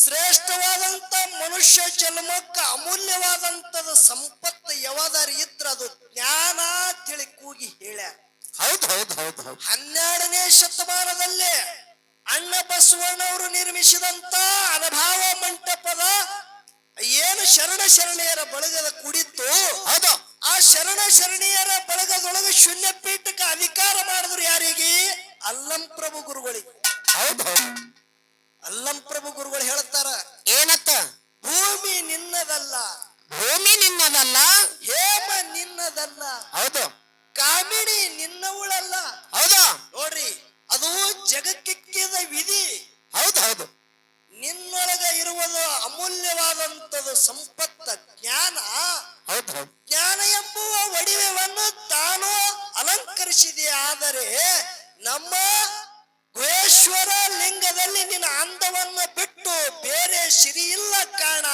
ಶ್ರೇಷ್ಠವಾದಂತ ಮನುಷ್ಯ ಜನ್ಮಕ್ಕ ಅಮೂಲ್ಯವಾದಂತದ ಸಂಪತ್ತು ಯಾವಾದಾರ ಇದ್ರ ಅದು ಜ್ಞಾನ ತಿಳಿ ಕೂಗಿ ಹೇಳ. ಹೌದು ಹೌದು ಹೌದು ಹೌದು 12ನೇ ಶತಮಾನದಲ್ಲೇ ಅಣ್ಣ ಬಸವಣ್ಣವರು ನಿರ್ಮಿಸಿದಂತ ಅನುಭಾವ ಮಂಟಪದ ಏನು ಶರಣೆಯರ ಬಳಗದ ಕುಡಿತು. ಹೌದು. ಆ ಶರಣೆಯರ ಬಳಗದೊಳಗೆ ಶೂನ್ಯ ಪೀಠಕ್ಕೆ ಅಧಿಕಾರ ಮಾಡಿದ್ರು ಯಾರಿಗೆ? ಅಲ್ಲಂ ಪ್ರಭು ಗುರುಗಳಿಗೆ. ಹೌದು ಹೌದು. ಅಲ್ಲಂ ಪ್ರಭು ಗುರುಗಳು ಹೇಳ್ತಾರ ಏನತ್ತ? ಭೂಮಿ ನಿನ್ನದಲ್ಲ, ಭೂಮಿ ನಿನ್ನದಲ್ಲ, ಹೇಮ ನಿನ್ನದಲ್ಲ, ಹೌದು, ಕಾಮಿಣಿ ನಿನ್ನವುಳಲ್ಲ. ಹೌದು ನೋಡ್ರಿ, ಅದು ಜಗಕ್ಕಿಕ್ಕಿದ ವಿಧಿ. ಹೌದು ಹೌದು. ನಿನ್ನೊಳಗ ಇರುವುದು ಅಮೂಲ್ಯವಾದಂತದ್ದು ಸಂಪತ್ತ ಜ್ಞಾನ. ಹೌದು ಹೌದು. ಜ್ಞಾನ ಎಂಬುವ ಒಡಿವೆಯನ್ನು ತಾನು ಅಲಂಕರಿಸಿದೆ. ಆದರೆ ನಮ್ಮ ಗುಹೇಶ್ವರ ಲಿಂಗದಲ್ಲಿ ನಿನ್ನ ಅಂದವನ್ನು ಬಿಟ್ಟು ಬೇರೆ ಸಿರಿ ಇಲ್ಲ ಕಾಣ.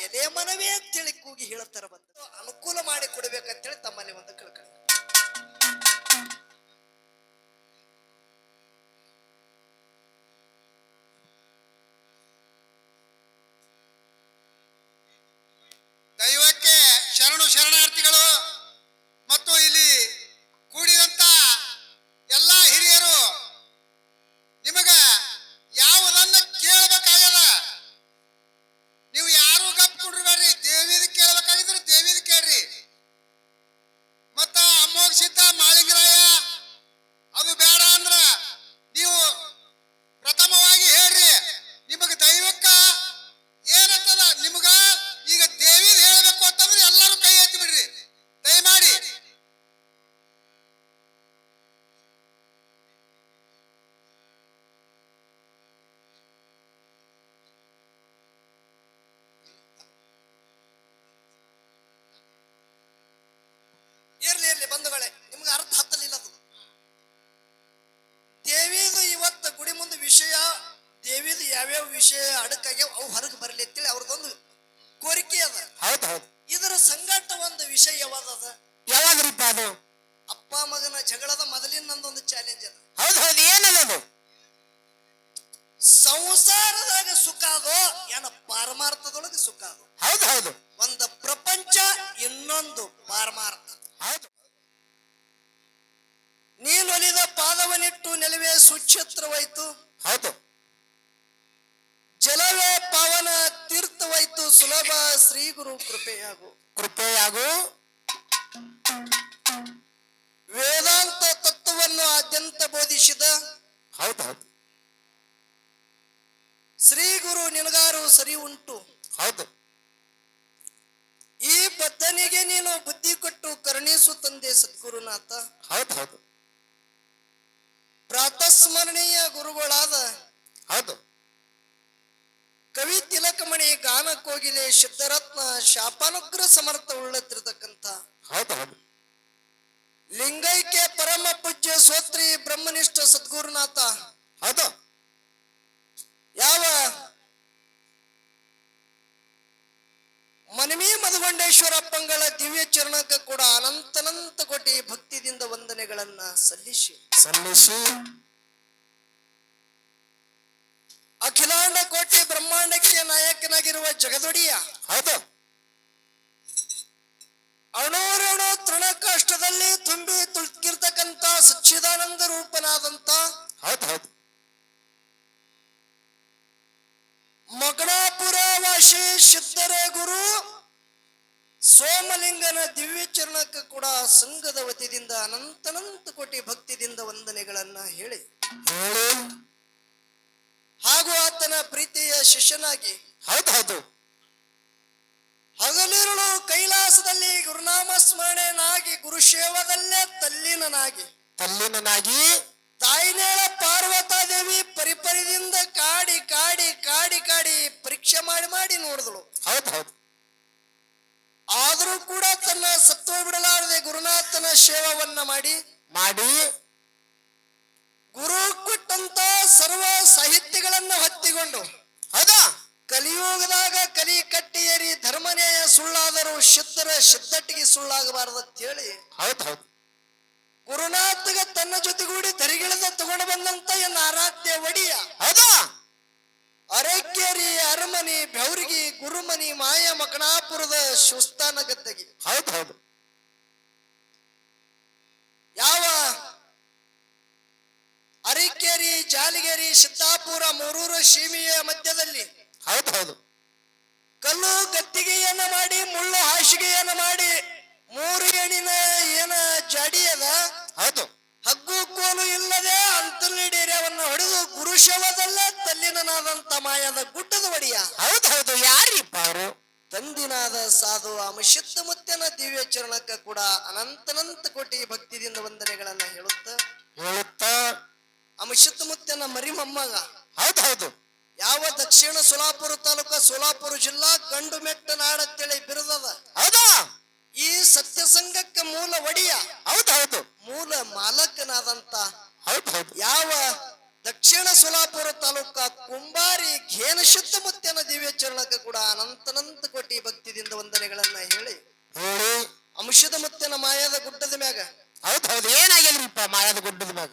ಎದೆ ಮನವೇ ಅಂತೇಳಿ ಕೂಗಿ ಹೇಳ್ತಾರ. ಬಂದು ಅನುಕೂಲ ಮಾಡಿ ಕೊಡ್ಬೇಕಂತೇಳಿ ತಮ್ಮಲ್ಲಿ ಒಂದು ಕೇಳ್ಕ. ದೈವಕ್ಕೆ ಶರಣಾರ್ಥಿಗಳು ಮತ್ತು ಇಲ್ಲಿ ಕೂಡಿದಂತ ಎಲ್ಲ ಹಿರಿಯರು, ನಿಮಗ ಯಾವುದನ್ನ ಕೇಳಬೇಕಾಗ್ಯದ ನೀವು ಯಾರು ಗಪ್ ಕೊಡ್ರಿ. ದೇವಿದ ಕೇಳಬೇಕಾಗಿದ್ರೆ ದೇವಿದ ಕೇಳ್ರಿ. ಮತ್ತ ಅಮೋಘ ಸಿದ್ಧ ಮಾಳಿಂಗರಾಯ ಅದು ಬೇಡ ಅಂದ್ರ ನೀವು ಪ್ರಥಮವಾಗಿ ಹೇಳ್ರಿ. ನಿಮಗ ದೈವಕ್ಕ ಏನಂತದ, ನಿಮಗ ಈಗ ದೇವಿದ ಹೇಳ್ಬೇಕು ಅಂತಂದ್ರೆ ಎಲ್ಲರೂ ಕೈ ಎತ್ತಿ ಬಿಡ್ರಿ ದಯಮಾಡಿ. ಇರ್ಲಿ ಬಂಧುಗಳೇ, ನಿಮ್ಗೆ ಅರ್ಥ ಹತ್ತಲಿಲ್ಲ ಅದು. ದೇವಿದು ಇವತ್ತ ಗುಡಿ ಮುಂದೆ ವಿಷಯ, ದೇವಿದು ಯಾವ್ಯಾವ ವಿಷಯ ಅಡಕಾಗ್ಯಾವ ಅವು ಹೊರಗೆ ಬರಲಿ ಅಂತೇಳಿ ಅವ್ರದೊಂದು ಕೋರಿಕೆ ಅದ. ಹೌದು ಹೌದು. ಇದರ ಸಂಗಾಟ ಒಂದು ವಿಷಯ ಯಾವಾದದ? ಯಾವಾಗ್ರಿಪ್ಪ ಅದು? ಅಪ್ಪ ಮಗನ ಜಗಳದ ಮೊದಲಿನ ನಂದೊಂದು ಚಾಲೆಂಜ್ ಅದ. ಹೌದು ಹೌದು. ಏನದು? ಸಂಸಾರದಾಗ ಸುಖ ಅದೋ ಏನ ಪಾರಮಾರ್ಥದೊಳಗೆ ಸುಖ ಅದು? ಹೌದು ಹೌದು. ಒಂದು ಪ್ರಪಂಚ, ಇನ್ನೊಂದು ಪಾರಮಾರ್ಥ. ಹೌದು. ನೀನೊಲಿದ ಪಾದವನಿಟ್ಟು ನೆಲವೇ ಸುಕ್ಷೇತ್ರವಾಯ್ತು. ಹೌದು. ಜಲವೇ ಪಾವನ ತೀರ್ಥವಾಯ್ತು. ಸುಲಭ ಶ್ರೀ ಗುರು ಕೃಪೆಯಾಗು. ವೇದಾಂತ ತತ್ವವನ್ನು ಆದ್ಯಂತ ಬೋಧಿಸಿದ ಹೌದು ಹೌದು. ಶ್ರೀ ಗುರು ನಿನಗಾರು ಸರಿ ಉಂಟು. ಹೌದು. ಈ ಬದ್ಧನಿಗೆ ನೀನು ಬುದ್ಧಿ ಕೊಟ್ಟು ಕರುಣಿಸು ತಂದೆ ಸದ್ಗುರುನಾಥ. ಹೌದು ಹೌದು. ಪ್ರಾತಸ್ಮರಣೀಯ ಗುರುಗಳಾದ ಹೌದು. ಕವಿ ತಿಲಕಮಣಿ ಗಾನ ಕೋಗಿಲೆ ಸಿದ್ಧರತ್ನ ಶಾಪಾನುಗ್ರಹ ಸಮರ್ಥ ಉಳ್ಳತಿರ್ತಕ್ಕಂಥ ಹೌದು ಹೌದು. ಲಿಂಗೈಕ್ಯ ಪರಮ ಪೂಜ್ಯ ಸ್ವತ್ರಿ ಬ್ರಹ್ಮನಿಷ್ಠ ಸದ್ಗುರುನಾಥ. ಹೌದು. ಯಾವ ಮನವಿ ಮಧುಗೊಂಡೇಶ್ವರಪ್ಪಂಗಳ ದಿವ್ಯ ಚರಣಕ್ಕೆ ಕೂಡ ಅನಂತನಂತ ಕೋಟಿ ಭಕ್ತಿದಿಂದ ವಂದನೆಗಳನ್ನ ಸಲ್ಲಿಸಿ ಅಖಿಲಾಂಡ ಕೋಟಿ ಬ್ರಹ್ಮಾಂಡಕ್ಕೆ ನಾಯಕನಾಗಿರುವ ಜಗದೊಡೆಯ. ಹೌದು. ಅಣೋರಣು ತೃಣಕಾಷ್ಟದಲ್ಲಿ ತುಂಬಿ ತುಳುಕಿರ್ತಕ್ಕಂಥ ಸಚ್ಚಿದಾನಂದ ರೂಪನಾದಂತ ಹೌದು ಹೌದು. ಮಗಣಾಪುರ ವಾಸಿ ಸಿದ್ಧರ ಗುರು ಸೋಮಲಿಂಗನ ದಿವ್ಯ ಚರಣಕ್ಕೆ ಕೂಡ ಸಂಘದ ವತಿಯಿಂದ ಅನಂತನಂತ ಕೋಟಿ ಭಕ್ತಿದಿಂದ ವಂದನೆಗಳನ್ನ ಹೇಳಿ ಹಾಗೂ ಆತನ ಪ್ರೀತಿಯ ಶಿಷ್ಯನಾಗಿ ಹೌದು ಹೌದು. ಹಗಲಿರುಳು ಕೈಲಾಸದಲ್ಲಿ ಗುರುನಾಮ ಸ್ಮರಣೆನಾಗಿ ಗುರುಶೇವದಲ್ಲೇ ತಲ್ಲೀನನಾಗಿ ತಾಯಿನೇಳ ಪಾರ್ವತಾದೇವಿ ಪರಿಪರಿದಿಂದ ಕಾಡಿ ಕಾಡಿ ಕಾಡಿ ಕಾಡಿ ಪರೀಕ್ಷೆ ಮಾಡಿ ನೋಡಿದಳು. ಹೌದು ಹೌದು. ಆದರೂ ಕೂಡ ತನ್ನ ಸತ್ವ ಬಿಡಲಾರದೆ ಗುರುನಾಥನ ಸೇವವನ್ನ ಮಾಡಿ ಗುರು ಕೊಟ್ಟಂತ ಸರ್ವ ಸಾಹಿತ್ಯಗಳನ್ನ ಹೊತ್ತಿಕೊಂಡು ಹೌದಾ ಕಲಿಯುಗದಾಗ ಕಲಿ ಕಟ್ಟಿ ಏರಿ ಧರ್ಮನ್ಯಾಯ ಸುಳ್ಳಾದರೂ ಸಿದ್ಧರ ಸಿದ್ಧಟ್ಟಿಗೆ ಸುಳ್ಳಾಗಬಾರದು ಅಂತ ಹೇಳಿ ಹೌದು ಹೌದು. ಗುರುನಾಥಗ ತನ್ನ ಜೊತೆಗೂಡಿ ಧರಿಗಿಳದ ತಗೊಂಡು ಬಂದಂತ ಎನ್ನ ಆರಾಧ್ಯ ಒಡಿಯ ಹೌದಾ ಅರಕೇರಿ ಹನುಮನಿ ಬೆವರಿಗೆ ಗುರುಮನಿ ಮಾಯ ಮಕಣಾಪುರದ ಶಿವಸ್ಥಾನ ಗದ್ದಗಿ. ಹೌದು ಹೌದು ಯಾವ ಅರಿಕೇರಿ ಜಾಲಿಗೇರಿ ಸಿದ್ದಾಪುರ ಮೂರೂರು ಸೀಮೆಯ ಮಧ್ಯದಲ್ಲಿ ಹೌದು ಹೌದು ಕಲ್ಲು ಗದ್ದಿಗೆಯನ್ನ ಮಾಡಿ ಮುಳ್ಳು ಹಾಸಿಗೆಯನ್ನ ಮಾಡಿ ಮೂರು ಎಣಿನ ಏನ ಜಾಡಿ ಅದ ಹೌದು ಹಗ್ಗು ಕೋಲು ಇಲ್ಲದೆ ಅಂತಲ್ಲಿ ಡೇರ್ಯವನ್ನ ಹೊಡೆದು ಗುರುಶವದಲ್ಲೇ ತಲ್ಲಿನಾದಂತ ಮಾಯದ ಗುಡ್ಡದ ಒಡೆಯ. ಹೌದು ಹೌದು ಯಾರಿಪ್ಪ ಅವರು? ತಂದಿನಾದ ಸಾಧು ಅಮಶಿತ್ತ ಮುತ್ತನ ದಿವ್ಯ ಚರಣಕ್ಕ ಕೂಡ ಅನಂತನಂತ ಕೋಟಿ ಭಕ್ತಿದಿಂದ ವಂದನೆಗಳನ್ನ ಹೇಳುತ್ತ ಅಮಶಿತ್ತ ಮುತ್ತನ ಮರಿ ಮೊಮ್ಮಗ. ಹೌದು ಹೌದು ಯಾವ ದಕ್ಷಿಣ ಸೋಲಾಪುರ ತಾಲೂಕ ಸೋಲಾಪುರ ಜಿಲ್ಲಾ ಗಂಡು ಮೆಟ್ಟ ನಾಡಂತೇಳಿ ಬಿರುದದ. ಹೌದಾ ಈ ಸತ್ಯ ಸಂಘಕ್ಕೆ ಮೂಲ ಒಡೆಯ. ಹೌದು ಹೌದು ಮೂಲ ಮಾಲಕನಾದಂತ ಹೌದು ಹೌದು ಯಾವ ದಕ್ಷಿಣ ಸೋಲಾಪುರ ತಾಲೂಕ ಕುಂಬಾರಿ ಘೇನ ಶುದ್ಧ ಮುತ್ತನ ದಿವ್ಯ ಚರಣಕ್ಕೆ ಕೂಡ ಅನಂತನಂತ ಕೋಟಿ ಭಕ್ತಿದಿಂದ ವಂದನೆಗಳನ್ನ ಹೇಳಿ ಅಂಶದ ಮುತ್ತನ ಮಾಯದ ಗುಡ್ಡದ ಮ್ಯಾಗ. ಹೌದು ಹೌದು ಏನಾಗಿಲ್ರಿಪ್ಪ ಮಾಯಾದ ಗುಡ್ಡದ ಮ್ಯಾಗ?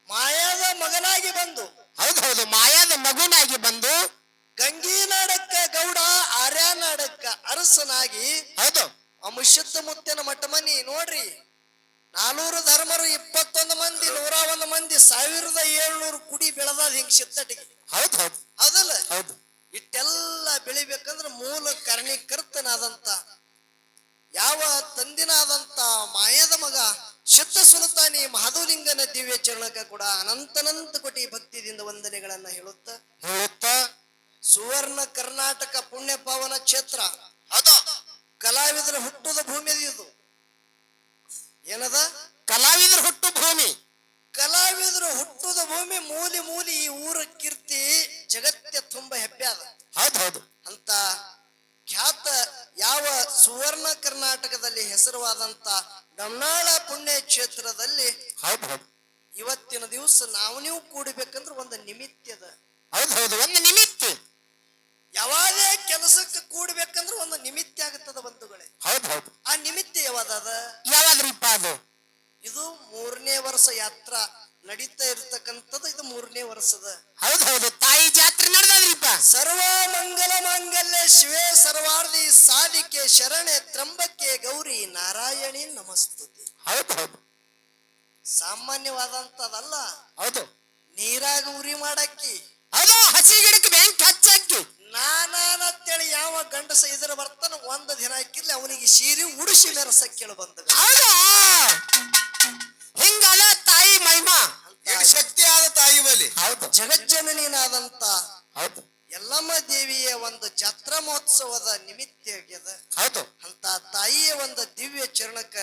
ಮಾಯಾದ ಮಗನಾಗಿ ಬಂದು ಹೌದು ಹೌದು ಮಾಯಾದ ಮಗುನಾಗಿ ಬಂದು ಗಂಗಿ ನಾಡಕ್ಕ ಗೌಡ ಆರ್ಯ ನಾಡಕ್ಕ ಅರಸನಾಗಿ ಹೌದು ಅಂಶದ ಮುತ್ತನ ಮಠ ಮನಿ ನೋಡ್ರಿ. 400 ಧರ್ಮರು 21 ಮಂದಿ 101 ಮಂದಿ 1700 ಕುಡಿ ಬೆಳೆದಾದ ಹಿಂಗ್ ಸಿತ್ತಟಿಗೆ. ಹೌದು ಹೌದು ಹೌದಲ್ಲ? ಹೌದು ಇಟ್ಟೆಲ್ಲ ಬೆಳಿಬೇಕಂದ್ರೆ ಮೂಲ ಕಾರಣೀಕರ್ತನಾದಂತ ಯಾವ ತಂದಿನಾದಂತ ಮಾಯದ ಮಗ ಶುದ್ಧ ಸುಲ್ತಾನಿ ಮಹಾದೇವಲಿಂಗನ ದಿವ್ಯ ಚರಣಕ ಕೂಡ ಅನಂತನಂತ ಕೋಟಿ ಭಕ್ತಿಯಿಂದ ವಂದನೆಗಳನ್ನ ಹೇಳುತ್ತ ಸುವರ್ಣ ಕರ್ನಾಟಕ ಪುಣ್ಯ ಪಾವನ ಕ್ಷೇತ್ರ. ಹೌದು ಕಲಾವಿದರ ಹುಟ್ಟುದ ಭೂಮಿ ಇದು. ಏನದ? ಕಲಾವಿದರು ಹುಟ್ಟು ಭೂಮಿ. ಕಲಾವಿದರು ಹುಟ್ಟುದ ಭೂಮಿ. ಮೂಲಿ ಮೂಲಿ ಈ ಊರ ಕೀರ್ತಿ ಜಗತ್ತ ತುಂಬ ಹೆಪ್ಪ್ಯಾದ. ಹೌದು ಹೌದು ಅಂತ ಖ್ಯಾತ ಯಾವ ಸುವರ್ಣ ಕರ್ನಾಟಕದಲ್ಲಿ ಹೆಸರುವಾದಂತ ಡಮ್ನಾಳ ಪುಣ್ಯ ಕ್ಷೇತ್ರದಲ್ಲಿ ಹೌದು ಹೌದು ಇವತ್ತಿನ ದಿವಸ ನಾವು ನೀವು ಕೂಡಬೇಕಂದ್ರೆ ಒಂದು ನಿಮಿತ್ತದ. ಹೌದು ಹೌದು ಒಂದು ನಿಮಿತ್ತ. ಯಾವಾದೇ ಕೆಲಸಕ್ಕೆ ಕೂಡ್ಬೇಕಂದ್ರೆ ಒಂದು ನಿಮಿತ್ತ ಆಗುತ್ತದ ಬಂಧುಗಳೇ. ಹೌದು ಹೌದು ಆ ನಿಮಿತ್ತ ಯಾವ್ದದ? ಯಾವಾದ್ರಿಪ್ಪ ಅದು? ಇದು 3ನೇ ವರ್ಷ ಯಾತ್ರಾ ನಡೀತಾ ಇರ್ತಕ್ಕಂಥದ್ದು. ಇದು 3ನೇ ವರ್ಷದ. ಹೌದು ಹೌದು ತಾಯಿ ಜಾತ್ರೆ ನಡೆದ್ರಿಪ್ಪ. ಸರ್ವ ಮಂಗಲ ಮಾಂಗಲ್ಯ ಶಿವೇ ಸರ್ವಾರ್ಧಿ ಸಾಧಿಕೆ ಶರಣೆ ತ್ರಂಬಕ್ಕೆ ಗೌರಿ ನಾರಾಯಣಿ ನಮಸ್ತುತಿ. ಹೌದು ಹೌದು ಸಾಮಾನ್ಯವಾದಂತದಲ್ಲ. ಹೌದು ನೀರಾಗ ಉರಿ ಮಾಡಕ್ಕಿ. ಹೌದು ಹಸಿ ಗಿಡಕ್ಕೆ ಬ್ಯಾಂಕ್ ಹಚ್ಚಾಕಿ ನಾನಾನಂತೇಳಿ ಯಾವ ಗಂಡಸ ಇದ್ರ ಬರ್ತಾನ ಒಂದ್ ದಿನ ಹಾಕಿರ್ಲಿ ಅವನಿಗೆ ಸೀರೆ ಉಡಿಸಿ ಮೆರಸ ಕೇಳ ಬಂದ. ಹೌದಾ ಹಿಂಗದ ತಾಯಿ ಮಹಿಮಾ. ಶಕ್ತಿಯಾದ ತಾಯಿ ಬಲಿ. ಹೌದು ಜಗಜ್ಜನನಿನಾದಂತ ಹೌದು ಯಲ್ಲಮ್ಮ ದೇವಿಯ ಒಂದು ಜಾತ್ರಾ ಮಹೋತ್ಸವದ ನಿಮಿತ್ತ ಆಗ್ಯದ. ಹೌದು ಅಂತ ತಾಯಿಯ ಒಂದು ದಿವ್ಯ ಚರಣಕ್ಕ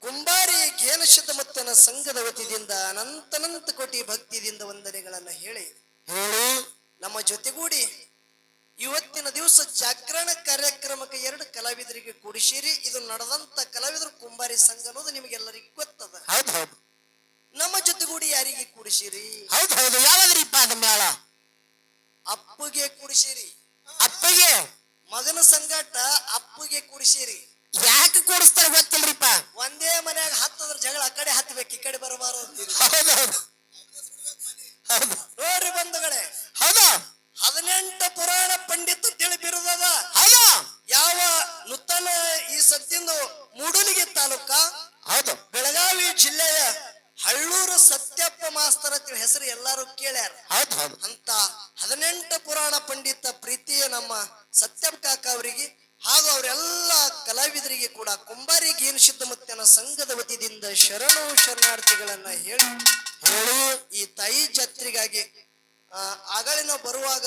ಕುಂಬಾರಿ ಘೇನಶುದ್ಧ ಮುತ್ತನ ಸಂಘದ ವತಿಯಿಂದ ಅನಂತನಂತ ಕೋಟಿ ಭಕ್ತಿಯಿಂದ ವಂದನೆಗಳನ್ನ ಹೇಳಿ ನಮ್ಮ ಜೊತೆಗೂಡಿ ಇವತ್ತಿನ ದಿವಸ ಜಾಗರಣ ಕಾರ್ಯಕ್ರಮಕ್ಕೆ 2 ಕಲಾವಿದರಿಗೆ ಕೂಡಿಸಿರಿ. ಇದು ನಡೆದಂತ ಕಲಾವಿದರು ಕುಂಬಾರಿ ಸಂಘ ಅನ್ನೋದು ನಿಮಗೆಲ್ಲರಿಗೂ ಗೊತ್ತದ. ಹೌದು ಹೌದು ನಮ್ಮ ಜೊತೆಗೂಡಿ ಯಾರಿಗೆ ಕೂಡಿಸಿರಿ? ಹೌದು ಹೌದು ಯಾವಾದ್ರಿಪ್ಪ ಅದ ಮೇಳ? ಅಪ್ಪಗೆ ಕೂಡಿಸಿರಿ. ಅಪ್ಪಗೆ ಮಗನ ಸಂಗಾಟ ಅಪ್ಪಗೆ ಕೂಡಿಸಿರಿ. ಯಾಕೆ ಕೂಡಿಸ್ತಾರ ಗೊತ್ತಿಲ್ರಿಪ್ಪ. ಒಂದೇ ಮನ್ಯಾಗ ಹತ್ತದ್ರ ಜಗಳ ಆ ಕಡೆ ಹತ್ತಬೇಕು, ಈ ಕಡೆ ಬರಬಾರ ಅಂತೀರಿ. ಹೌದು ಹೌದು ಹೌದು ನೋಡ್ರಿ ಬಂಧುಗಳೇ, ಹೌದು 18 ಪುರಾಣ ಪಂಡಿತ ತಿಳಿ ಬಿರುದದ. ಹೌದು ಯಾವ ನೂತನ ಈ ಸದ್ಯಂದು ಮೂಡಲಿಗೆ ತಾಲೂಕ ಹೌದು ಬೆಳಗಾವಿ ಜಿಲ್ಲೆಯ ಹಳ್ಳೂರು ಸತ್ಯಪ್ಪ ಮಾಸ್ತರ ಅಂತ ಹೆಸರು ಎಲ್ಲಾರು ಕೇಳ್ಯಾರ. ಹೌದು ಹೌದು ಅಂತ 18 ಪುರಾಣ ಪಂಡಿತ ಪ್ರೀತಿಯ ನಮ್ಮ ಸತ್ಯಪ್ಪ ಕಾಕ ಅವರಿಗೆ ಹಾಗೂ ಅವರೆಲ್ಲ ಕಲಾವಿದರಿಗೆ ಕೂಡ ಕುಂಬಾರಿ ಘೇನಶುದ್ಧ ಮುತ್ತನ ಸಂಘದ ವತಿಯಿಂದ ಶರಣು ಶರಣಾರ್ಥಿಗಳನ್ನ ಹೇಳಿ ಈ ತಾಯಿ ಜಾತ್ರೆಗಾಗಿ ಆಗಳಿನ ಬರುವಾಗ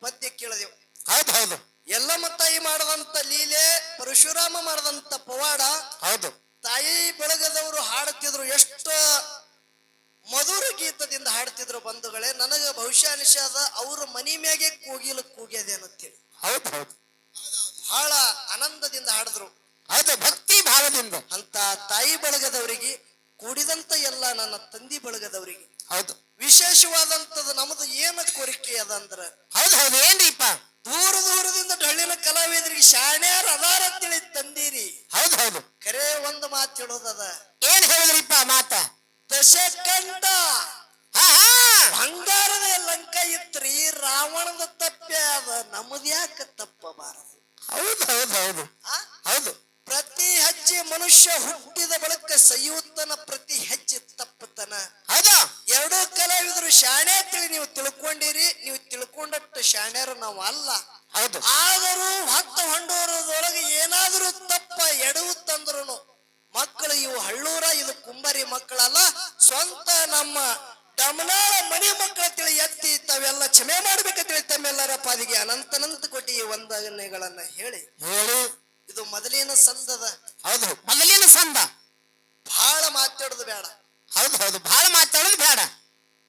ಪದ್ಯ ಕೇಳಿದೆವು. ಹೌದು ಹೌದು ಎಲ್ಲಮ್ಮ ತಾಯಿ ಮಾಡದಂತ ಲೀಲೆ, ಪರಶುರಾಮ ಮಾಡದಂತ ಪವಾಡ ಹೌದು ತಾಯಿ ಬೆಳಗದವರು ಹಾಡುತ್ತಿದ್ರು. ಎಷ್ಟು ಮಧುರ ಗೀತದಿಂದ ಹಾಡ್ತಿದ್ರು ಬಂಧುಗಳೇ. ನನಗ ಬಹುಶಃ ಅನಿಸ್ಯಾದ ಅವ್ರ ಮನಿ ಮ್ಯಾಗೆ ಕೂಗಿಲು ಕೂಗ್ಯದೇನಂತೇಳಿ. ಹೌದು ಹೌದು ಬಹಳ ಆನಂದದಿಂದ ಹಾಡಿದ್ರು. ಹೌದು ಭಕ್ತಿ ಭಾವದಿಂದ. ಅಂತ ತಾಯಿ ಬಳಗದವರಿಗೆ ಕೂಡಿದಂತ ಎಲ್ಲ ನನ್ನ ತಂದಿ ಬಳಗದವರಿಗೆ ಹೌದು ವಿಶೇಷವಾದಂತದ್ದು ನಮ್ದು ಏನ ಕೋರಿಕೆ ಅದ ಅಂದ್ರ ಹೌದು ಹೌದು ಏನ್ರಿಪ್ಪ? ದೂರ ದೂರದಿಂದ ಡೊಳ್ಳಿನ ಕಲಾವಿದರಿಗೆ ಶಾಣ್ಯಾರ ಅದಾರ ಅಂತೇಳಿ ತಂದಿರಿ. ಹೌದು ಹೌದು ಕರೆ ಒಂದು ಮಾತು ಹೇಳೋದದ. ಏನ್ ಹೇಳಿದ್ರಿಪ್ಪ ಮಾತ? ದಶಕಂಠ ಹಾ ಹಾ ಬಂಗಾರದ ಲಂಕ ಇತ್ರಿ, ರಾವಣದ ತಪ್ಪೆ ಅದ. ನಮ್ಮದ್ಯಾಕ ತಪ್ಪಬಾರದು? ಹೌದು ಹೌದು ಹೌದು ಆ? ಹೌದು ಪ್ರತಿ ಹೆಜ್ಜೆ ಮನುಷ್ಯ ಹುಟ್ಟಿದ ಬಳಿಕ ಸೈಯುತ್ತನ, ಪ್ರತಿ ಹೆಜ್ಜೆ ತಪ್ಪತನ. ಹೌದು ಎರಡೂ ಕಲಾವಿದರು ಶಾಣೆ ತಿಳಿ ನೀವು ತಿಳ್ಕೊಂಡಿರಿ. ನೀವು ತಿಳ್ಕೊಂಡಟ್ಟು ಶಾಣ್ಯರು ನಾವು ಅಲ್ಲ. ಹೌದು ಆದರೂ ಹತ್ತ ಹೊಂಡೋರದೊಳಗೆ ಏನಾದರೂ ತಪ್ಪ ಎಡವುತ್ತಂದ್ರು ಮಕ್ಕಳು ಇವು ಹಳ್ಳೂರ, ಇದು ಕುಂಬಾರಿ ಮಕ್ಕಳಲ್ಲ, ಸ್ವಂತ ನಮ್ಮ ಡಮನಾಳ ಮನೆ ಮಕ್ಕಳ ತಿಳಿ ಎತ್ತಿ ತಾವೆಲ್ಲ ಕ್ಷಮೆ ಮಾಡ್ಬೇಕಂತೇಳಿ ತಮ್ಮೆಲ್ಲರ ಪಾದಿಗೆ ಅನಂತ ಕೋಟಿ ಈ ವಂದನೆಗಳನ್ನ ಹೇಳಿ ಹೇಳಿ. ಇದು ಮೊದಲಿನ ಸಂದದ. ಹೌದು ಮೊದಲಿನ ಸಂದ. ಬಹಳ ಮಾತಾಡೋದು ಬೇಡ. ಹೌದು ಹೌದು ಬಹಳ ಮಾತಾಡೋದು ಬೇಡ.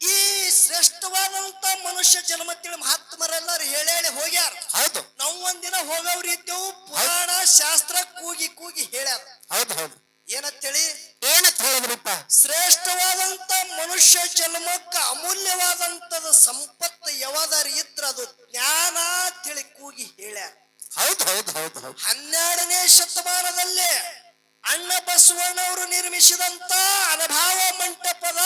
ಈ ಶ್ರೇಷ್ಠವಾದಂತ ಮನುಷ್ಯ ಜನ್ಮ ತಿಳಿ ಮಹಾತ್ಮರೆಲ್ಲರೂ ಹೇಳಿ ಹೋಗ್ಯಾರ. ಹೌದು ನಾವು ಒಂದಿನ ಹೋಗವ್ರಿ ಇದ್ದೇವು. ಪುರಾಣ ಶಾಸ್ತ್ರ ಕೂಗಿ ಕೂಗಿ ಹೇಳ್ಯಾರ. ಹೌದು ಹೌದು ಏನಂತೇಳಿ? ಏನಂತ ಹೇಳಿದ್ರಿಪ್ಪ? ಶ್ರೇಷ್ಠವಾದಂತ ಮನುಷ್ಯ ಜನ್ಮಕ್ಕ ಅಮೂಲ್ಯವಾದಂತದ ಸಂಪತ್ತು ಯಾವಾದಾರು ಇದ್ರ ಅದು ಜ್ಞಾನ ತಿಳಿ ಕೂಗಿ ಹೇಳ್ಯಾರ. ಹೌದು ಹೌದು ಹೌದು ಹೌದು 12ನೇ ಶತಮಾನದಲ್ಲೇ ಅಣ್ಣ ಬಸವಣ್ಣವರು ನಿರ್ಮಿಸಿದಂತ ಅನುಭಾವ ಮಂಟಪದ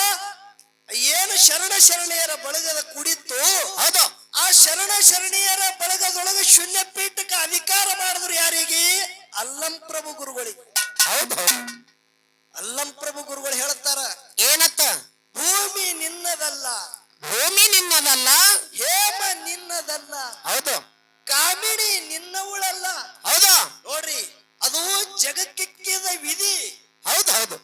ಏನು ಶರಣೆಯರ ಬಳಗದ ಕುಡಿತು. ಹೌದು ಆ ಶರಣೆಯರ ಬಳಗದೊಳಗೆ ಶೂನ್ಯ ಪೀಠಕ್ಕೆ ಅಧಿಕಾರ ಮಾಡಿದ್ರು ಯಾರಿಗೆ? ಅಲ್ಲಂ ಪ್ರಭು ಗುರುಗಳಿಗೆ. ಹೌದು ಹೌದು ಅಲ್ಲಂ ಪ್ರಭು ಗುರುಗಳು ಹೇಳ್ತಾರ, ಏನತ್ತ? ಭೂಮಿ ನಿನ್ನದಲ್ಲ, ಭೂಮಿ ನಿನ್ನದಲ್ಲ, ಹೇಮ ನಿನ್ನದಲ್ಲ, ಹೌದು ಕಾಮಿಣಿ ನಿನ್ನವಳಲ್ಲ. ಹೌದು ನೋಡ್ರಿ, ಅದು ಜಗಕ್ಕಿಕ್ಕಿದ ವಿಧಿ. ಹೌದು ಹೌದು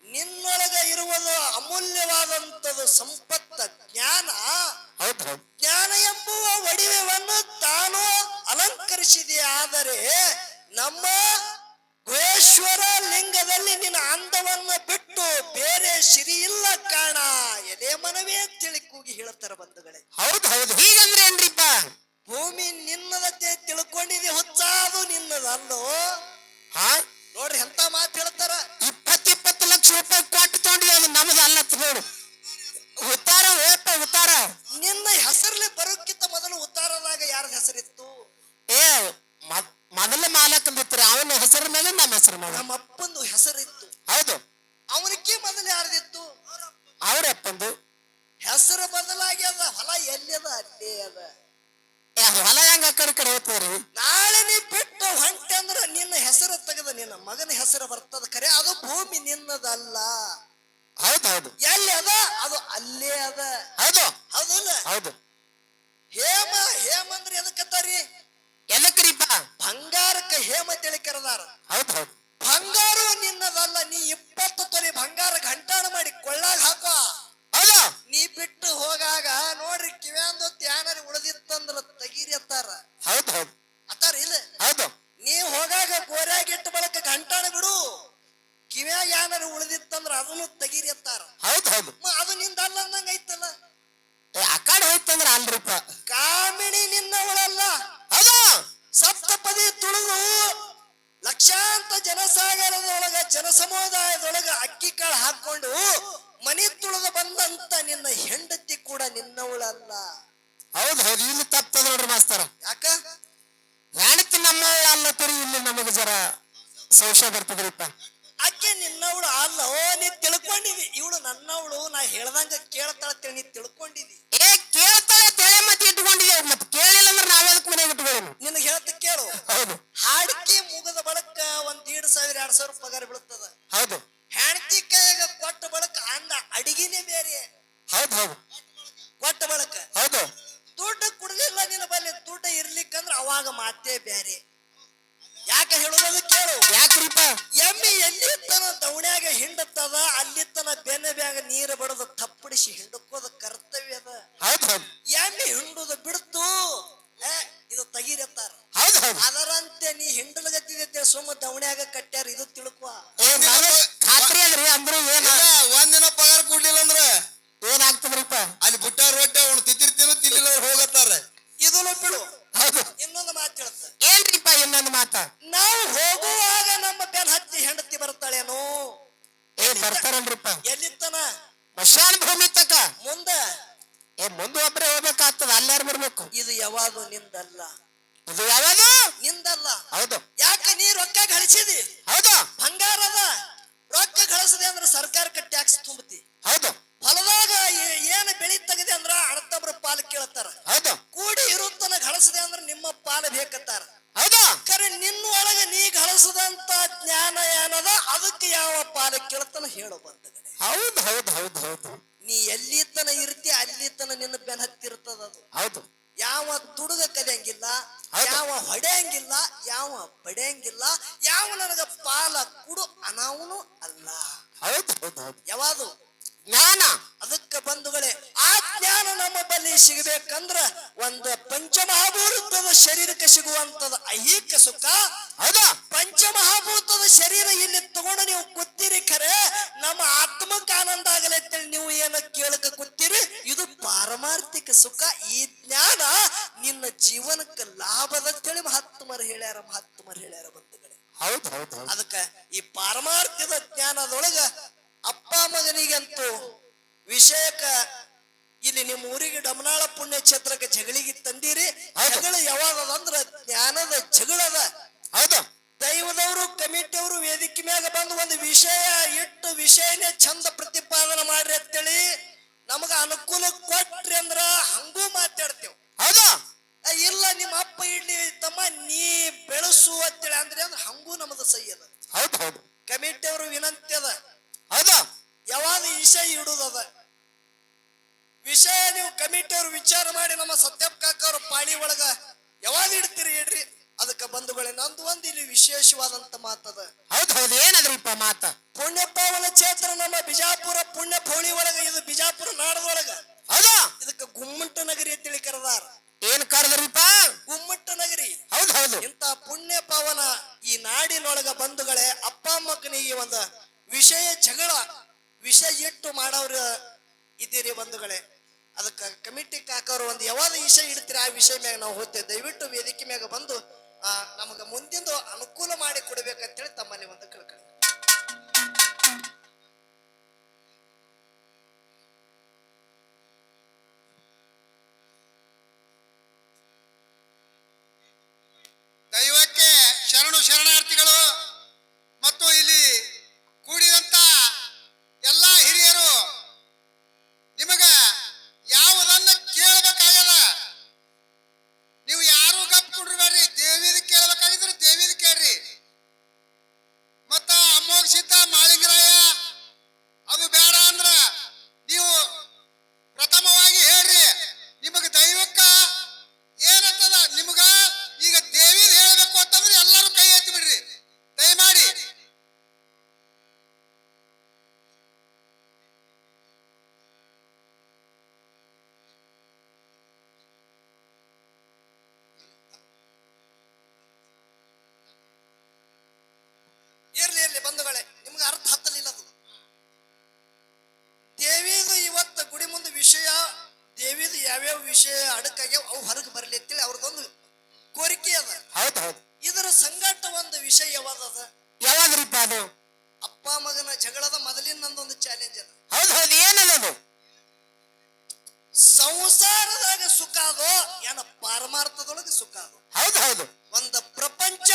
ನಿನ್ನೊಳಗ ಇರುವುದು ಅಮೂಲ್ಯವಾದಂತದು ಸಂಪತ್ತ ಜ್ಞಾನ. ಹೌದು ಹೌದು ಜ್ಞಾನ ಎಂಬುವ ಒಡಿವೆಯನ್ನು ತಾನು ಅಲಂಕರಿಸಿದೆ. ಆದರೆ ನಮ್ಮ ಗುಹೇಶ್ವರ ಲಿಂಗದಲ್ಲಿ ನಿನ್ನ ಅಂದವನ್ನು ಬಿಟ್ಟು ಬೇರೆ ಸಿರಿ ಇಲ್ಲ ಕಾಣ. ಎದೆ ಮನವೇ ತಿಳಿ ಕೂಗಿ ಹೇಳ್ತಾರ ಬಂಧುಗಳೇ. ಹೌದು ಹೌದು ಹೀಗಂದ್ರೆ ಏನ್ರಿಪ್ಪ? ಭೂಮಿ ನಿನ್ನದತ್ತೆ ತಿಳ್ಕೊಂಡಿದೆ, ಹುಚ್ಚಾದು ನಿನ್ನದಲ್ಲೋ. ಹಾ ನೋಡ್ರಿ ಎಂತ ಮಾತು ಹೇಳ್ತಾರ. 20 ಲಕ್ಷ ರೂಪಾಯಿ ಕೊಟ್ಟು ತಗೊಂಡಿದೆ, ಅದು ನಮ್ದು ಅಲ್ಲ ನೋಡು. ಉತ್ತಾರ ಏಪ ಉತ್ತಾರ. ನಿನ್ನ ಹೆಸರಲ್ಲಿ ಬರೋಕ್ಕಿಂತ ಮೊದಲು ಉತ್ತಾರದಾಗ ಯಾರದ ಹೆಸರಿತ್ತು? ಏ ಮೊದಲ ಮಾಲಕಂದಿತ್ತು, ಅವನ ಹೆಸರ ಮೇಲೆ ನಮ್ಮ ಹೆಸರ ಮೇಲೆ. ನಮ್ಮ ಅಪ್ಪಂದು ಹೆಸರಿತ್ತು. ಹೌದು ಅವನಿಗೆ ಮೊದಲು ಯಾರ್ದಿತ್ತು? ಅವ್ರ ಅಪ್ಪಂದು. ಹೆಸರು ಬದಲಾಗಿ ಅದ, ಹೊಲ ಎಲ್ಲಿದ ಅಲ್ಲೇ ಅದ. ಹೊಲ ಹೆಂಗ ಆ ಕಡೆ ಹೋಗ್ತದ್ರಿ? ನಾಳೆ ನೀ ಬಿಟ್ಟು ಹೊಂಟೆ ಅಂದ್ರ ನಿನ್ನ ಹೆಸರು ತೆಗೆದ ನಿನ್ನ ಮಗನ ಹೆಸರು ಬರ್ತದ. ಖರೆ ಅದು ಭೂಮಿ ನಿನ್ನದಲ್ಲ. ಹೌದು ಹೌದು ಎಲ್ಲಿ ಅದ ಅದು ಅಲ್ಲೇ ಅದ. ಹೌದು ಹೌದಲ್ಲ? ಹೌದು ಹೇಮ ಅಂದ್ರೆ ಎದಕ್ಕತ್ತಾರಿ? ಎದಕ್ರಿಪ್ಪ? ಬಂಗಾರಕ್ಕೆ ಹೇಮ ತಿಳಿ ಕರೆದಾರ. ಹೌದು ಹೌದು ಬಂಗಾರ ನಿನ್ನದಲ್ಲ. ನೀ 20 ತೊಲೆ ಬಂಗಾರ ಗಂಟಾಣ ಮಾಡಿ ಕೊಳ್ಳಾಗ ಹಾಕೋ. ಹೌದು ನೀ ಬಿಟ್ಟು ಹೋಗಾಗ ನೋಡ್ರಿ ಕಿವ್ಯಾಂದು ತ್ಯಾನರಿ ಉಳಿದಿತ್ತಂದ್ರ ತಗೀರಿ ಅತ್ತಾರ. ಹೌದು ಹೌದು ಅತ್ತಾರ ಇಲ್ಲ? ಹೌದು ನೀ ಹೋಗಾಗ ಗೋರ್ಯಾಗಿಟ್ಟ ಬಳಕ ಗಂಟಾಣ ಬಿಡು. ಕಿವ್ಯಾಗ ಯಾನಾರು ಉಳಿದಿತ್ತಂದ್ರ ಅದನ್ನು ತಗೀರಿ ಅತ್ತಾರ. ಹೌದು ಹೌದು ಅದು ನಿಂದಲ್ಲ ಅಂದಂಗ ಐತಲ್ಲ. ಆ ಕಡೆ ಹೋಯ್ತಂದ್ರ ಅಲ್ರಿಪ್ಪ. ಕಾಮಿಣಿ ನಿನ್ನವಳಲ್ಲ. ಹೌದು ಸಪ್ತಪದಿ ತುಳಿದು ಲಕ್ಷಾಂತ ಜನಸಾಗರದೊಳಗ ಜನಸಮುದಾಯದೊಳಗ ಅಕ್ಕಿ ಕಾಳು ಹಾಕೊಂಡು ಮನಿ ತುಳಿದು ಬಂದಂತ ನಿನ್ನ ಹೆಂಡತಿ ಕೂಡ ನಿನ್ನವಳಲ್ಲ. ಹೌದು ಹೌದು ಇಲ್ಲಿ ತಪ್ಪದ ನೋಡ್ರಿ ಮಾಸ್ತರ. ಯಾಕ? ಹೆಣತಿ ನಮ್ಮ ಅಲ್ಲ ತಿರಿ, ಇಲ್ಲಿ ನಮಗೆ ಜರ ಸಂಶಯ ಬರ್ತದ್ರಿಪ್ಪ. ಅಕ್ಕೆ ನಿನ್ನವಳು ಅಲ್ಲ. ನೀ ತಿಳ್ಕೊಂಡಿದಿ ಇವಳು ನನ್ನವಳು, ನಾ ಹೇಳ್ದಂಗ ಕೇಳ್ತಾಳ ನೀ ತಿಳ್ಕೊಂಡಿದಿ. ಏ ಕೇಳ್ತಾಳೆ ತಲೆ ಮತ್ತೆ ಇಟ್ಕೊಂಡಿದೆ, ಮತ್ತೆ ಕೇಳಿಲ್ಲ ಅಂದ್ರೆ ನಾವೇ ಅದಕ್ಕೆ ಮನೆಗೆ ಇಟ್ಕೊಳ್ಳಿ. ನಿನಗೆ ಹೇಳ್ತ ಕೇಳು. ಹೌದು ಹಾಡಿಕೆ ಮುಗದ ಬಳಕ 1,500 2,000 ಪಗಾರ ಬೀಳುತ್ತದ. ಹೌದು ಹೆಂಡತಿ ಕೈಯಾಗ ಕೊಟ್ಟ ಬಳಕ ಅನ್ನ ಅಡಿಗೆನೆ ಬೇರೆ. ಹೌದು ಹೌದು ಕೊಟ್ಟ ಬಳಕ ಹೌದು ದುಡ್ಡು ಕುಡ್ದಿಲ್ಲ ನಿನ್ನ ಬಲ್ಲಿ, ದುಡ್ಡು ಇರ್ಲಿಕ್ಕಂದ್ರ ಅವಾಗ ಮಾತೇ ಬೇರೆ. ಯಾಕೆ ಹೇಳೋದು ಕೇಳು. ಯಾಕ್ರಿಪ್ಪ? ಎಮ್ಮಿ ಎಲ್ಲಿ ತನ ದವಣ್ಯಾಗ ಹಿಂಡತ್ತದ ಅಲ್ಲಿ ತನ ಬೆನ್ನ ಬ್ಯಾಗ ನೀರು ಬಡದು ತಪ್ಪಡಿಸಿ ಹಿಂಡಕೋದ ಕರ್ತವ್ಯ ಅದ. ಹೌದು ಹೌದು ಎಮ್ಮಿ ಹಿಂಡುದು ಬಿಡ್ತು ಇದು ತಗಿರತ್ತಾರ. ಹೌದು ಹೌದು ಅದರಂತೆ ನೀ ಹಿಂಡಲಗತ್ತಿದೆ ಸುಮ್ಮ ದವಣ್ಯಾಗ ಕಟ್ಟ್ಯಾರ, ಇದು ತಿಳ್ಕೊ. ಖಾತ್ರಿ ಅದ್ರಿ. ಅಂದ್ರೆ ಏನ ಒಂದಿನ ಪಗಾರ ಕೊಡ್ಲಿಲ್ಲ ಅಂದ್ರ ಏನಾಗ್ತದ್ರಿಪ್ಪ? ಅಲ್ಲಿ ಬುಟ್ಟ ರೊಟ್ಟೆ ಅವ್ನು ತಿಂದಿರ್ತೀನೋ ತಿನ್ಲಿಲ್ಲ ಹೋಗತ್ತಾರ. ಇದನ್ನು ಬಿಡು. ಹೌದು ಇನ್ನೊಂದು ಮಾತು ಹೇಳ್ತ. ಏನ್ರಿಪ್ಪ ಇನ್ನೊಂದು ಮಾತ? ನಾವು ಹೋಗುವಾಗ ನಮ್ಮ ಬೆನ್ ಹತ್ತಿ ಹೆಂಡತಿ ಬರ್ತಾಳೇನು? ಬರ್ತಾರಲ್ರಿಪ್ಪ. ಎಲ್ಲಿತ್ತನ? ಮಶಾನ ಭೂಮಿ ತಕ ಮುಂದ ಮುಂದೆ ಒಬ್ಬರೇ ಹೋಗ್ಬೇಕಾಗ್ತದ, ಅಲ್ಲಾರು ಬರ್ಬೇಕು. ಇದು ಯಾವಾಗೂ ನಿಂದಲ್ಲ. ಇದು ಯಾವಾಗ ನಿಂದಲ್ಲ. ಹೌದು ಯಾಕೆ ನೀ ರೊಕ್ಕ ಗಳಿಸಿದಿ? ಹೌದು ಬಂಗಾರದ ರೊಕ್ಕ ಗಳಿಸದೆ ಅಂದ್ರೆ ಸರ್ಕಾರಕ್ಕೆ ಟ್ಯಾಕ್ಸ್ ತುಂಬತಿ. ಹೌದು ಹೊಲದಾಗ ಏನು ಬೆಳಿ ತೆಗದೆ ಅಂದ್ರ ಅಣ್ಣತಮ್ಮರ ಪಾಲು ಕೇಳ್ತಾರ. ಹೌದು ಕೂಡಿ ಇರುತ್ತನ ಗಳ ಗಳಿಸದೆ ಅಂದ್ರೆ ನಿಮ್ಮ ಪಾಲ ಬೇಕತ್ತಾರ. ಹೌದಾ ಖರೆ ನಿನ್ನೊಳಗ ನೀ ಗಳಿಸದಂತ ಜ್ಞಾನ ಏನದ ಅದಕ್ಕೆ ಯಾವ ಪಾಲ ಕೇಳ್ತಾನ ಹೇಳು ಬಂಧುಗಳೇ. ಹೌದು ಹೌದು ಹೌದು ಹೌದು ನೀ ಎಲ್ಲಿ ತನ ಇರ್ತಿ ಅಲ್ಲಿ ತನ ನಿನ್ನ ಬೆನ್ ಹತ್ತಿರ್ತದ ಅದು. ಹೌದು ಯಾವ ತುಡುಗ ಕಲಿಯಂಗಿಲ್ಲ, ಹೌದು. ಯಾವ ಹೊಡೆಯಂಗಿಲ್ಲ, ಯಾವ ಬಡಿಯಂಗಿಲ್ಲ, ಯಾವ ನನಗ ಪಾಲ ಕುಡು ಅನಾವನು ಅಲ್ಲ. ಹೌದು ಹೌದು ಹೌದು ಯಾವುದು ಜ್ಞಾನ. ಅದಕ್ಕೆ ಬಂಧುಗಳೇ ಆ ಜ್ಞಾನ ನಮ್ಮ ಬಳಿ ಸಿಗಬೇಕಂದ್ರ ಒಂದು ಪಂಚಮಹಾಭೂತದ ಶರೀರಕ್ಕೆ ಸಿಗುವಂತದ ಐಹಿಕ ಸುಖ. ಹೌದಾ ಪಂಚಮಹಾಭೂತದ ಶರೀರ ಇಲ್ಲಿ ತಗೊಂಡು ನೀವು ಕೂತೀರಿ, ಖರೆ ನಮ್ಮ ಆತ್ಮಕ್ಕೆ ಆನಂದ ಆಗಲೈತೆ ನೀವು ಏನ ಕೇಳಕ ಕೂತೀರಿ. ಇದು ಪಾರಮಾರ್ಥಿಕ ಸುಖ. ಈ ಜ್ಞಾನ ನಿನ್ನ ಜೀವನಕ್ಕೆ ಲಾಭದಂತೇಳಿ ಮಹಾತ್ಮರು ಹೇಳ್ಯಾರ ಬಂಧುಗಳೇ. ಹೌದು ಹೌದು ಹೌದು ಅದಕ್ಕ ಈ ಪಾರಮಾರ್ಥದ ಜ್ಞಾನದೊಳಗ ಅಪ್ಪ ಮಗನಿಗಂತೂ ವಿಷಯಕ ಇಲ್ಲಿ ನಿಮ್ಮ ಊರಿಗೆ ಡಮನಾಳ ಪುಣ್ಯ ಕ್ಷೇತ್ರಕ್ಕೆ ಜಗಳಿಗೆ ತಂದಿರಿ. ಜಗಳ ಯಾವಾಗದಂದ್ರ ಜ್ಞಾನದ ಜಗಳದ. ಹೌದು ದೈವದವರು ಕಮಿಟಿಯವರು ವೇದಿಕೆ ಮ್ಯಾಗ ಬಂದು ಒಂದು ವಿಷಯ ಇಟ್ಟು ವಿಷಯನೇ ಚಂದ ಪ್ರತಿಪಾದನೆ ಮಾಡ್ರಿ ಅಂತೇಳಿ ನಮಗ ಅನುಕೂಲ ಕೊಟ್ರಿ ಅಂದ್ರ ಹಂಗೂ ಮಾತಾಡ್ತೇವ್. ಹೌದಾ ಇಲ್ಲ ನಿಮ್ಮ ಅಪ್ಪ ಇಡ್ಲಿ ತಮ್ಮ ನೀ ಬೆಳೆಸು ಅಂತೇಳಿ ಅಂದ್ರೆ ಹಂಗೂ ನಮದ ಸಹಿ ಅದ. ಹೌದು ಹೌದು ಕಮಿಟಿಯವರು ವಿನಂತಿ ಅದ. ಹೌದಾ ಯಾವಾಗ ವಿಷಯ ಇಡುದದ ವಿಷಯ ನೀವು ಕಮಿಟಿಯವರು ವಿಚಾರ ಮಾಡಿ ನಮ್ಮ ಸತ್ಯಪ್ಪ ಕಾಕ ಅವ್ರ ಪಾಳಿ ಒಳಗ ಯಾವಾಗ ಇಡ್ತೀರಿ ಹೇಳ್ರಿ. ಅದಕ್ಕೆ ಬಂಧುಗಳೇ ನಂದು ಒಂದು ಇಲ್ಲಿ ವಿಶೇಷವಾದಂತ ಮಾತದ. ಹೌದು ಹೌದು ಏನದ್ರಿಪ್ಪ ಮಾತ? ಪುಣ್ಯ ಪಾವನ ಕ್ಷೇತ್ರ ನಮ್ಮ ಬಿಜಾಪುರ ಪುಣ್ಯ ಪೌಳಿ ಒಳಗ, ಇದು ಬಿಜಾಪುರ ನಾಡದೊಳಗ. ಹೌದಾ ಇದಕ್ಕೆ ಗುಮ್ಮಟ ನಗರಿ ಅಂತೇಳಿ ಕರೆದಾರ. ಏನ್ ಕರೆದ್ರಿಪ್ಪ? ಗುಮ್ಮಟ ನಗರಿ. ಹೌದು ಹೌದು ಇಂತ ಪುಣ್ಯ ಪಾವನ ಈ ನಾಡಿನೊಳಗ ಬಂಧುಗಳೇ ಅಪ್ಪ ಮಕ್ಕನಿಗೆ ಒಂದು ವಿಷಯ ಜಗಳ ವಿಷಯ ಇಟ್ಟು ಮಾಡೋರು ಇದ್ದೀರಿ ಬಂಧುಗಳೇ. ಅದಕ್ಕೆ ಕಮಿಟಿ ಕಾಕವರು ಒಂದು ಯಾವಾಗ ವಿಷಯ ಇಡ್ತೀರಿ ಆ ವಿಷಯ ಮ್ಯಾಗ ನಾವು ಹೋಗ್ತೇವೆ. ದಯವಿಟ್ಟು ವೇದಿಕೆ ಮ್ಯಾಗ ಬಂದು ನಮಗ ಮುಂದಿಂದು ಅನುಕೂಲ ಮಾಡಿ ಕೊಡ್ಬೇಕಂತೇಳಿ ತಮ್ಮಲ್ಲಿ ಒಂದು ಕೇಳ್ಕೊಳ್ಳಿ. ದೈವಕ್ಕೆ ಶರಣಾರ್ಥಿಗಳು ಮತ್ತು ಇಲ್ಲಿ ಕೂಡಿದಂತ ಎಲ್ಲಾ ಹಿರಿಯರು, ನಿಮಗ ಯಾವುದನ್ನ ಕೇಳಬೇಕಾಗ್ಯದ ನೀವು ಯಾರು ಗಪ್ ಕೊಡ್ರಿ. ದೇವಿದ ಕೇಳಬೇಕಾಗಿದ್ರೆ ದೇವಿದ ಕೇಳ್ರಿ. ಮತ್ತ ಅಮೋಘ ಸಿದ್ಧ ಮಾಳಿಂಗರಾಯ ಅದು ಬೇಡ ಅಂದ್ರ ನೀವು ಪ್ರಥಮವಾಗಿ ಹೇಳ್ರಿ. ನಿಮಗ ದೈವಕ್ಕ ಏನಂತದ ನಿಮಗ ಈಗ ದೇವಿದ ಹೇಳ್ಬೇಕು ಅಂತಂದ್ರೆ ಎಲ್ಲರೂ ಕೈ ಎತ್ತಿ ಬಿಡ್ರಿ ದಯಮಾಡಿ. ಇರ್ಲಿ ಬಂಧುಗಳೇ, ನಿಮ್ಗೆ ಅರ್ಥ ಹತ್ತಲಿಲ್ಲ ಅದು. ದೇವಿದು ಇವತ್ತು ಗುಡಿ ಮುಂದೆ ವಿಷಯ, ದೇವಿದು ಯಾವ್ಯಾವ ವಿಷಯ ಅಡಕಾಗ್ಯಾವ ಅವು ಹೊರಗೆ ಬರಲಿ ಅಂತೇಳಿ ಅವ್ರದೊಂದು ಕೋರಿಕೆ ಅದ. ಹೌದು ಹೌದು ಇದರ ಸಂಘಟ ಒಂದು ವಿಷಯ ಯಾವಾಗದ? ಯಾವಾಗ್ರಿಪ್ಪ ಅದು? ಅಪ್ಪ ಮಗನ ಜಗಳದ ಮೊದಲಿನ ನಂದೊಂದು ಚಾಲೆಂಜ್ ಅದ. ಹೌದು ಹೌದು ಏನದು? ಸಂಸಾರದಾಗ ಸುಖ ಅದೋ ಏನ ಪಾರಮಾರ್ಥದೊಳಗೆ ಸುಖ ಅದು? ಹೌದು ಹೌದು ಒಂದು ಪ್ರಪಂಚ,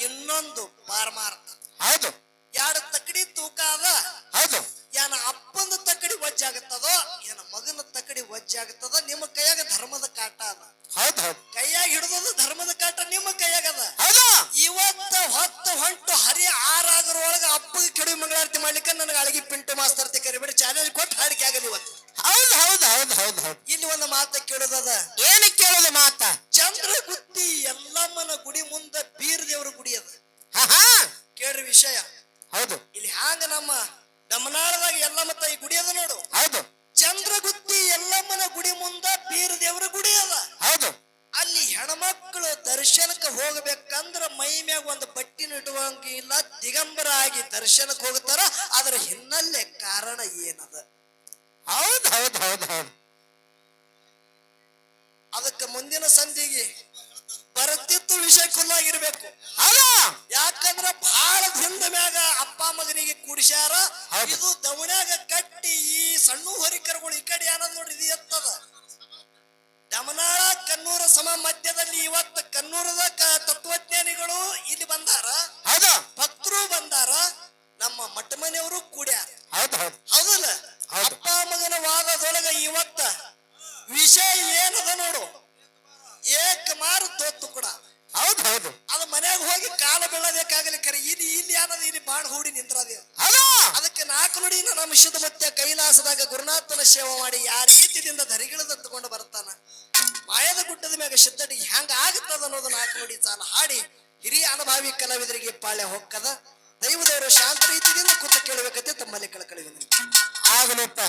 ಇನ್ನೊಂದು ಪಾರಮಾರ್ಥ. ಹೌದು ಎರಡು ತಕಡಿ ತೂಕ ಅದ. ಹೌದು ಏನ ಅಪ್ಪನ ತಕಡಿ ವಜ್ಜಾಗತ್ತದೋ ಏನ ಮಗನ ತಕಡಿ ವಜ್ಜಾಗತ್ತದ? ನಿಮ್ಮ ಕೈಯಾಗ ಧರ್ಮದ ಕಾಟ ಅದ. ಹೌದು ಹೌದು ಕೈಯಾಗ ಹಿಡಿದದ ಧರ್ಮದ ಕಾಟ ನಿಮ್ಮ ಕೈಯಾಗದ. ಹೌದು ಇವತ್ತ ಹೊತ್ತು ಹೊಂಟು ಹರಿ ಆರಾಗರೊಳಗ ಅಪ್ಪಗೆ ಕೆಡು ಮಂಗಳಾರತಿ ಮಾಡ್ಲಿಕ್ಕೆ ನನಗೆ ಅಳಗಿ ಪಿಂಟು ಮಾಸ್ತರ್ತಿ ಕರಿಬೇಡಿ ಚಾಲೆಂಜ್ ಕೊಟ್ಟು ಹಾಡಿಕೆ ಆಗಲಿ ಇವತ್ತು. ಹೌದು ಹೌದು ಹೌದು ಹೌದು ಹೌದು ಇಲ್ಲಿ ಒಂದು ಮಾತ ಕೇಳೋದದ. ಏನು ಕೇಳೋದು ಮಾತ? ಚಂದ್ರಗುತ್ತಿ ಎಲ್ಲಮ್ಮನ ಗುಡಿ ಮುಂದ ಬೀರ್ ದೇವ್ರ ಗುಡಿ ಅದ. ಹಾ ಕೇಳ್ರಿ ವಿಷಯ. ಹೌದು ಇಲ್ಲಿ ಹ್ಯಾಂಗ ನಮ್ಮ ಡಮನಾಳದಾಗ ಎಲ್ಲಮ್ಮ ತಾಯಿ ಗುಡಿ ಅದ ನೋಡು. ಹೌದು ಚಂದ್ರಗುತ್ತಿ ಎಲ್ಲಮ್ಮನ ಗುಡಿ ಮುಂದ ಬೀರ್ ದೇವ್ರ ಗುಡಿ ಅದ. ಹೌದು ಅಲ್ಲಿ ಹೆಣ್ಮಕ್ಳು ದರ್ಶನಕ್ಕೆ ಹೋಗ್ಬೇಕಂದ್ರ ಮೈ ಮ್ಯಾಗ ಒಂದು ಬಟ್ಟಿನ ಇಡುವಂಗಿಲ್ಲ, ದಿಗಂಬರ ಆಗಿ ದರ್ಶನಕ್ಕೆ ಹೋಗ್ತಾರ. ಅದರ ಹಿನ್ನೆಲೆ ಕಾರಣ ಏನದ? ಹೌದು ಹೌದು ಹೌದು ಹೌದು ಅದಕ್ಕೆ ಮುಂದಿನ ಸಂಧಿಗೆ ಬರತಿತ್ತು ವಿಷಯ ಖುಲ್ಲಾಗಿರ್ಬೇಕು. ಹೌದು ಯಾಕಂದ್ರ ಬಹಳ ಹಿಂದ ಮ್ಯಾಗ ಅಪ್ಪ ಮಗನಿಗೆ ಕೂಡಿಸ್ಯಾರ. ಹೌದು. ಇದು ದವನ್ಯಾಗ ಕಟ್ಟಿ ಈ ಸಣ್ಣ ಹೊರಿಕರುಗಳು ಈ ಕಡೆ ಏನದ್ ನೋಡ್ರಿ ಇದು ಎತ್ತದ. ಡಮನಾಳ ಕನ್ನೂರ ಸಮ ಮಧ್ಯದಲ್ಲಿ ಇವತ್ತು ಕನ್ನೂರದ ತತ್ವಜ್ಞಾನಿಗಳು ಇಲ್ಲಿ ಬಂದಾರ, ಹೌದು ಭಕ್ತರು ಬಂದಾರ, ನಮ್ಮ ಮಠ ಮನೆಯವರು ಕೂಡ್ಯಾರ. ಹೌದು ಹೌದು ಹೌದಲ್ಲ? ಹೌದು. ಅಪ್ಪ ಮಗನ ವಾದದೊಳಗ ಇವತ್ತ ವಿಷಯ ಏನದ ನೋಡು. ಏಕ ಮಾರ ಬೀಳಬೇಕಾಗಲಿ ಕರೆ ಇಲ್ಲಿ ಅನ್ನೋದು ಇಲ್ಲಿ ಬಾಣ ಹೂಡಿ ನಿಂದ್ರದೆ ಹೌದು ಅದಕ್ಕೆ ನಾಲ್ಕು ನುಡಿನ ನಮ್ಮ ಶುದ್ಧ ಮತ್ತೆ ಕೈಲಾಸದಾಗ ಗುರುನಾಥನ ಸೇವೆ ಮಾಡಿ ಯಾ ರೀತಿಯಿಂದ ಧರಿಗಿಳದತ್ತುಕೊಂಡು ಬರ್ತಾನ ಮಾಯದ ಗುಡ್ಡದ ಮ್ಯಾಗ ಸಿದ್ಧಟಿ ಹೆಂಗ ಆಗುತ್ತದ ಅನ್ನೋದು ನಾಲ್ಕು ನುಡಿ ಸಾಲ ಹಾಡಿ ಹಿರಿಯ ಅನುಭಾವಿ ಕಲಾವಿದರಿಗೆ ಪಾಳ್ಯ ಹೊಕ್ಕದ ದೈವದವರು ಶಾಂತ ರೀತಿಯಿಂದ ಕೂತು ಕೇಳಬೇಕಂತೆ ತಮ್ಮಲ್ಲಿ ಕಳಕಳಿ ಆಗಲಪ್ಪ